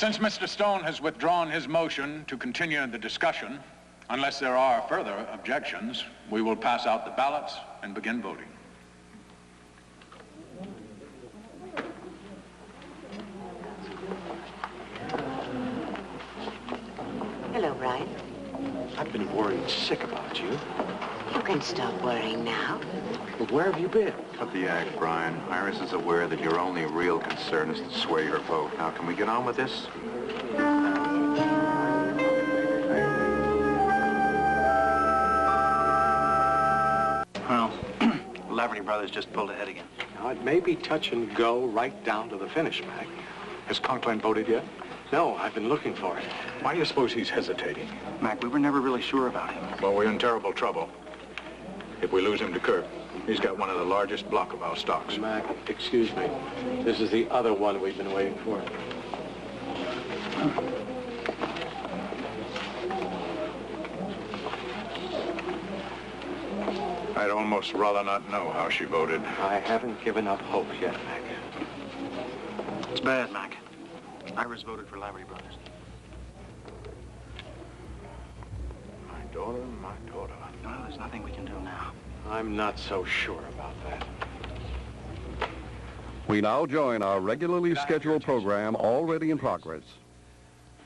Since Mr. Stone has withdrawn his motion to continue the discussion, unless there are further objections, we will pass out the ballots and begin voting. Hello, Brian. I've been worried sick about you. You can stop worrying now. But where have you been? Cut the act, Brian. Iris is aware that your only real concern is to sway her vote. Now, can we get on with this? Well, Laverty Brothers just pulled ahead again. Now, it may be touch and go right down to the finish, Mac. Has Conklin voted yet? No, I've been looking for it. Why do you suppose he's hesitating? Mac, we were never really sure about him. Well, we're in terrible trouble. If we lose him to Kirk, he's got one of the largest block of our stocks. Mac, excuse me. This is the other one we've been waiting for. I'd almost rather not know how she voted. I haven't given up hope yet, Mac. It's bad, Mac. Iris voted for Laverty Brothers. My daughter, my daughter. Well, there's nothing we can do now. I'm not so sure about that. We now join our regularly scheduled program already in progress.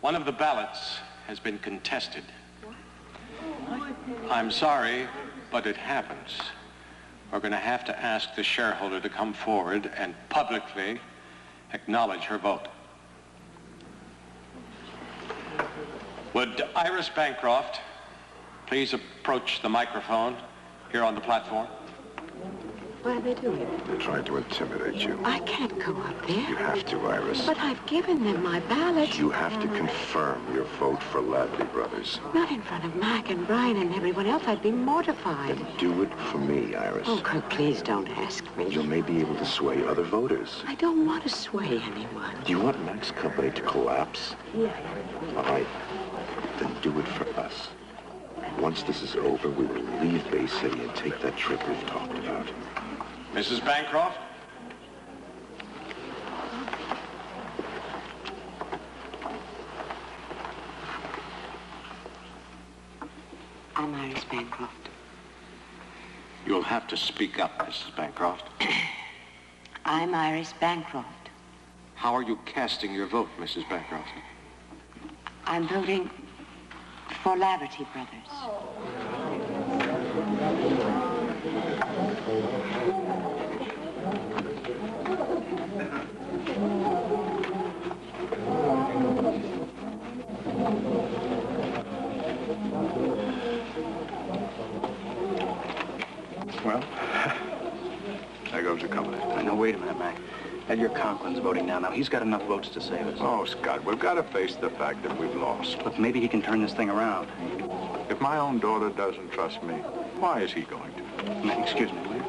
One of the ballots has been contested. I'm sorry, but it happens. We're going to have to ask the shareholder to come forward and publicly acknowledge her vote. Would Iris Bancroft please approach the microphone here on the platform? What are they doing? They're trying to intimidate you. I can't go up there. You have to, Iris. But I've given them my ballot. You have to confirm your vote for Laverty Brothers. Not in front of Mac and Brian and everyone else. I'd be mortified. Then do it for me, Iris. Oh, Kirk, please don't ask me. You may be able to sway other voters. I don't want to sway anyone. Do you want Mac's company to collapse? Yeah. All right. Then do it for us. Once this is over, we will leave Bay City and take that trip we've talked about. Mrs. Bancroft? I'm Iris Bancroft. You'll have to speak up, Mrs. Bancroft. I'm Iris Bancroft. How are you casting your vote, Mrs. Bancroft? I'm voting for Laverty Brothers. Well, there goes the company. Now, wait a minute, Mac. Edgar Conklin's voting now. Now, he's got enough votes to save us. Oh, Scott, we've got to face the fact that we've lost. Look, maybe he can turn this thing around. If my own daughter doesn't trust me, why is he going to? Mac, excuse me, will you?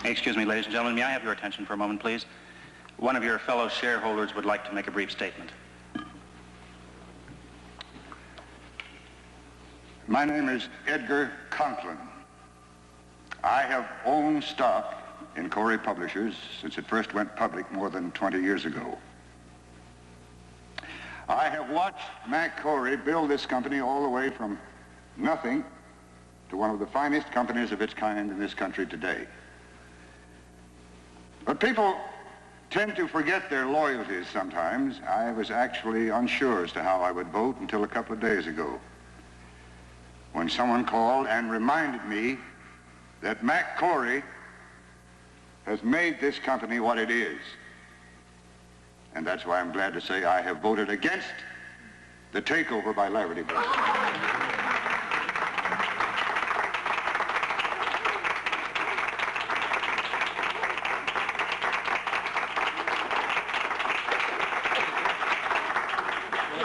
Excuse me, ladies and gentlemen, may I have your attention for a moment, please? One of your fellow shareholders would like to make a brief statement. My name is Edgar Conklin. I have owned stock in Corey Publishers since it first went public more than 20 years ago. I have watched Mac Corey build this company all the way from nothing to one of the finest companies of its kind in this country today. But people tend to forget their loyalties sometimes. I was actually unsure as to how I would vote until a couple of days ago, when someone called and reminded me that Mac Corey has made this company what it is. And that's why I'm glad to say I have voted against the takeover by Laverty Brothers.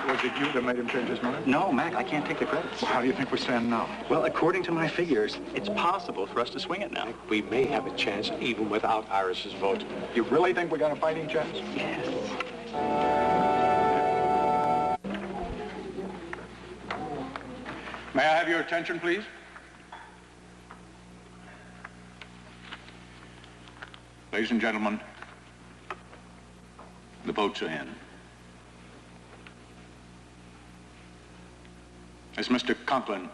Was it you that made him change his mind? No, Mac, I can't take the credit. Well, how do you think we stand now? Well, according to my figures, it's possible for us to swing it now. We may have a chance even without Iris's vote. You really think we got a fighting chance? Yes. May I have your attention, please? Ladies and gentlemen, the votes are in. As Mr. Conklin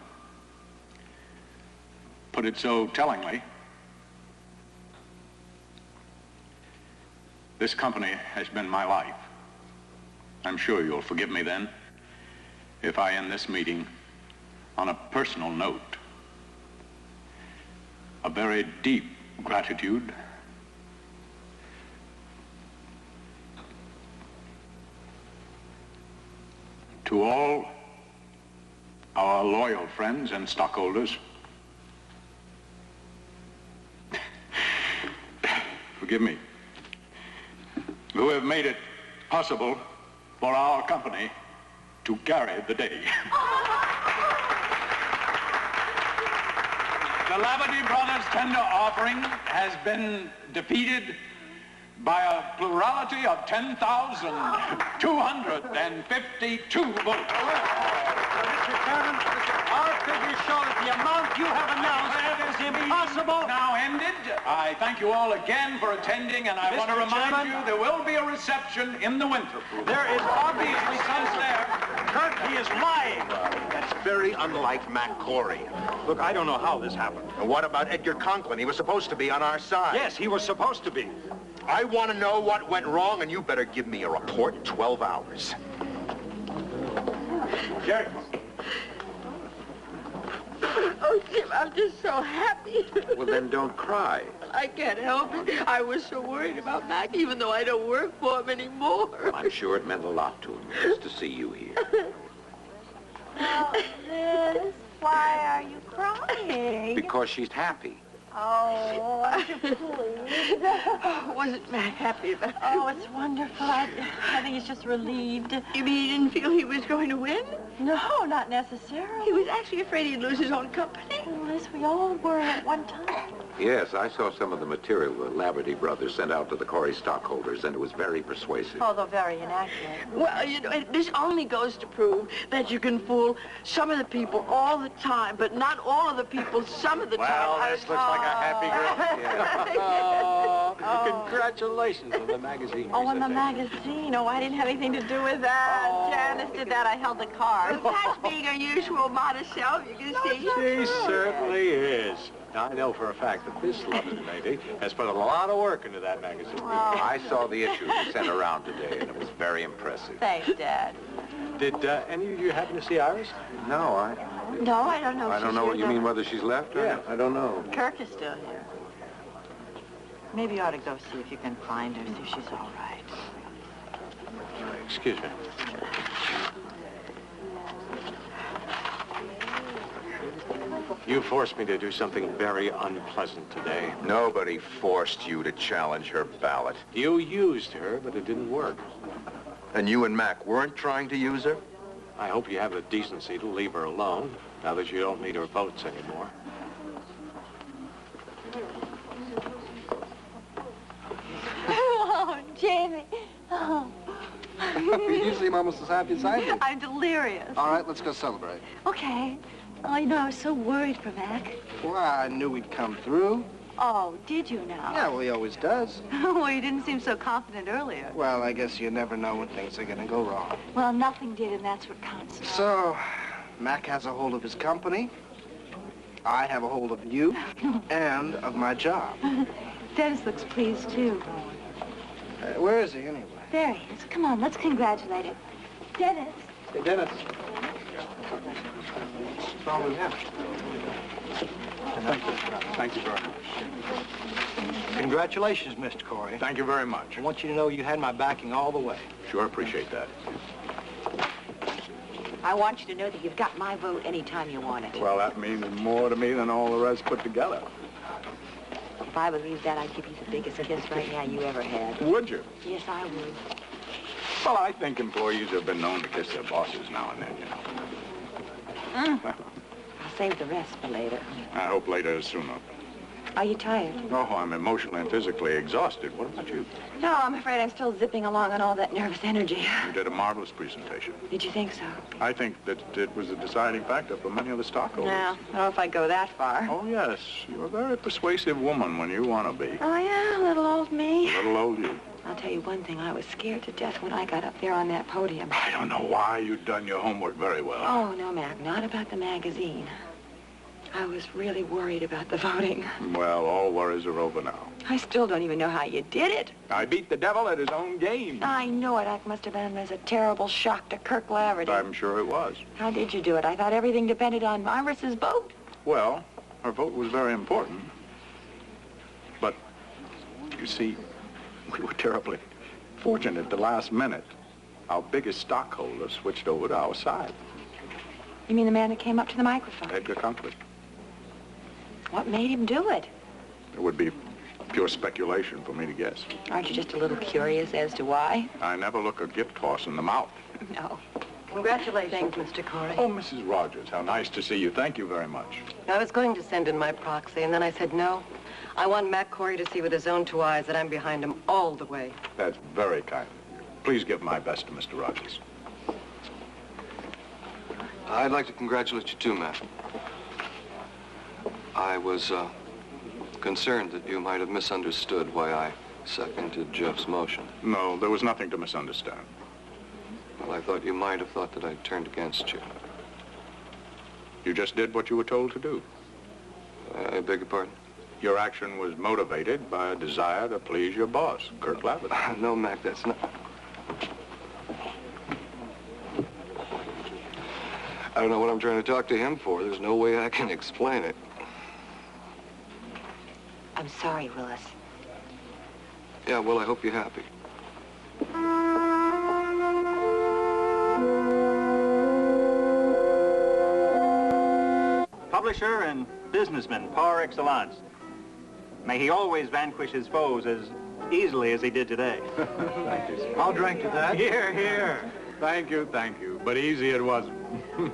put it so tellingly, this company has been my life. I'm sure you'll forgive me then if I end this meeting on a personal note. A very deep gratitude to all our loyal friends and stockholders. Forgive me. Who have made it possible for our company to carry the day. The Labadie Brothers tender offering has been defeated by a plurality of 10,252 votes. Mr. Chairman, our figures show that the amount you have announced is impossible. Now ended. I thank you all again for attending, and I want to remind you there will be a reception in the winter. There is obviously some there. Kirk, he is lying. That's very unlike Mac Corey. Look, I don't know how this happened. And what about Edgar Conklin? He was supposed to be on our side. Yes, he was supposed to be. I want to know what went wrong, and you better give me a report in 12 hours. Jerry. Oh, Jim, I'm just so happy. Well, then don't cry. I can't help it. I was so worried about Mac, even though I don't work for him anymore. I'm sure it meant a lot to him just to see you here. Oh, Liz, why are you crying? Because she's happy. Oh, please. Wasn't Mac happy about it? Oh, it's wonderful. I think he's just relieved. You mean he didn't feel he was going to win? No, not necessarily. He was actually afraid he'd lose his own company. Liz, we all were at one time. Yes, I saw some of the material the Labadie brothers sent out to the Corey stockholders, and it was very persuasive. Although very inaccurate. Well, you know, this only goes to prove that you can fool some of the people all the time, but not all of the people some of the time. Well, this looks like a happy girl. Congratulations on the magazine. Oh, on the magazine. Oh, I didn't have anything to do with that. Oh. Janice did that. I held the card. That's being her usual modest self, you can see. She certainly is. Now, I know for a fact that this loving lady has put a lot of work into that magazine. I saw the issue you sent around today, and it was very impressive. Thanks, Dad. Did any of you happen to see Iris? No, No, I don't know. I don't know what you mean, whether she's left or not. I don't know. Kirk is still here. Maybe you ought to go see if you can find her, see if she's all right. Excuse me. You forced me to do something very unpleasant today. Nobody forced you to challenge her ballot. You used her, but it didn't work. And you and Mac weren't trying to use her? I hope you have the decency to leave her alone, now that you don't need her votes anymore. Oh, Jamie. Oh. You seem almost as happy as I do. I'm delirious. All right, let's go celebrate. Okay. Oh, you know, I was so worried for Mac. Well, I knew he'd come through. Oh, did you now? Yeah, well, he always does. Well, you didn't seem so confident earlier. Well, I guess you never know when things are going to go wrong. Well, nothing did, and that's what counts. So, Mac has a hold of his company. I have a hold of you and of my job. Dennis looks pleased, too. Where is he, anyway? There he is. Come on, let's congratulate him. Dennis. Hey, Dennis. What's wrong with him? Thank you. Thank you very much. Congratulations, Mr. Corey. Thank you very much. I want you to know you had my backing all the way. Sure appreciate that. I want you to know that you've got my vote anytime you want it. Well, that means more to me than all the rest put together. If I believed that, I'd give you the biggest kiss right now you ever had. Would you? Yes, I would. Well, I think employees have been known to kiss their bosses now and then, you know. I'll save the rest for later. I hope later is sooner. Are you tired? Oh, I'm emotionally and physically exhausted. What about you? No, I'm afraid I'm still zipping along on all that nervous energy. You did a marvelous presentation. Did you think so? I think that it was a deciding factor for many of the stockholders. No, I don't know if I'd go that far. Oh, yes. You're a very persuasive woman when you want to be. Oh, yeah, little old me. Little old you. I'll tell you one thing. I was scared to death when I got up there on that podium. I don't know why. You'd done your homework very well. Oh, no, Mac, not about the magazine. I was really worried about the voting. Well, all worries are over now. I still don't even know how you did it. I beat the devil at his own game. I know it. That must have been as a terrible shock to Kirk Laverty. I'm sure it was. How did you do it? I thought everything depended on Iris's vote. Well, her vote was very important. But, you see, we were terribly fortunate at the last minute. Our biggest stockholder switched over to our side. You mean the man that came up to the microphone? Edgar Conklin. What made him do it? It would be pure speculation for me to guess. Aren't you just a little curious as to why? I never look a gift horse in the mouth. No. Congratulations, Mr. Corey. Oh, Mrs. Rogers, how nice to see you. Thank you very much. I was going to send in my proxy, and then I said no. I want Mac Corey to see with his own two eyes that I'm behind him all the way. That's very kind of you. Please give my best to Mr. Rogers. I'd like to congratulate you too, Matt. I was concerned that you might have misunderstood why I seconded Jeff's motion. No, there was nothing to misunderstand. Well, I thought you might have thought that I'd turned against you. You just did what you were told to do. I beg your pardon? Your action was motivated by a desire to please your boss, Kirk Laverty. No, Mac, that's not... I don't know what I'm trying to talk to him for. There's no way I can explain it. I'm sorry, Willis. Yeah, well, I hope you're happy. Publisher and businessman par excellence. May he always vanquish his foes as easily as he did today. Thank you, sir. I'll drink to that. Here, here. Thank you. But easy it wasn't.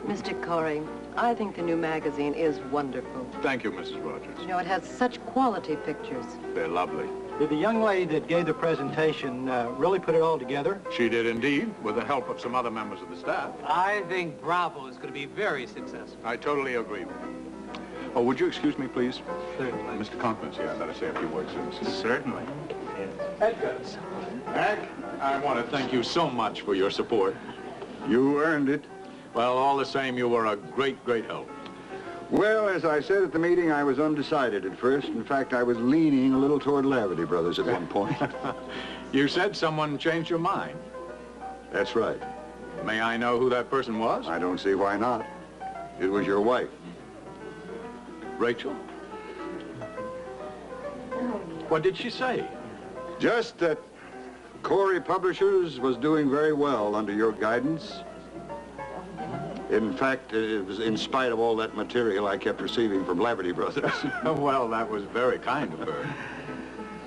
Mr. Corey, I think the new magazine is wonderful. Thank you, Mrs. Rogers. You know, it has such quality pictures. They're lovely. Did the young lady that gave the presentation really put it all together? She did indeed, with the help of some other members of the staff. I think Bravo is going to be very successful. I totally agree with you. Oh, would you excuse me, please? Certainly. Mr. Conklin's here. I better say a few words to him. Certainly. Edgar. Mac, I want to thank you so much for your support. You earned it. Well, all the same, you were a great, great help. Well, as I said at the meeting, I was undecided at first. In fact, I was leaning a little toward Laverty Brothers at one point. You said someone changed your mind. That's right. May I know who that person was? I don't see why not. It was your wife. Rachel? What did she say? Just that Corey Publishers was doing very well under your guidance. In fact, it was in spite of all that material I kept receiving from Laverty Brothers. Well, that was very kind of her.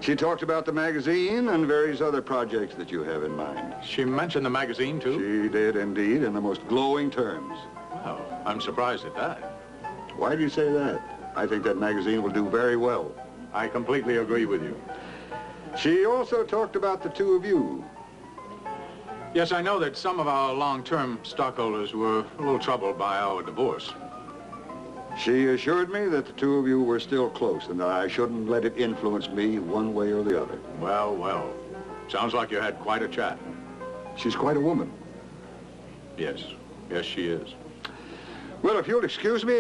She talked about the magazine and various other projects that you have in mind. She mentioned the magazine, too? She did, indeed, in the most glowing terms. Well, I'm surprised at that. Why do you say that? I think that magazine will do very well. I completely agree with you. She also talked about the two of you. Yes, I know that some of our long-term stockholders were a little troubled by our divorce. She assured me that the two of you were still close and that I shouldn't let it influence me one way or the other. Well, well. Sounds like you had quite a chat. She's quite a woman. Yes. Yes, she is. Well, if you'll excuse me...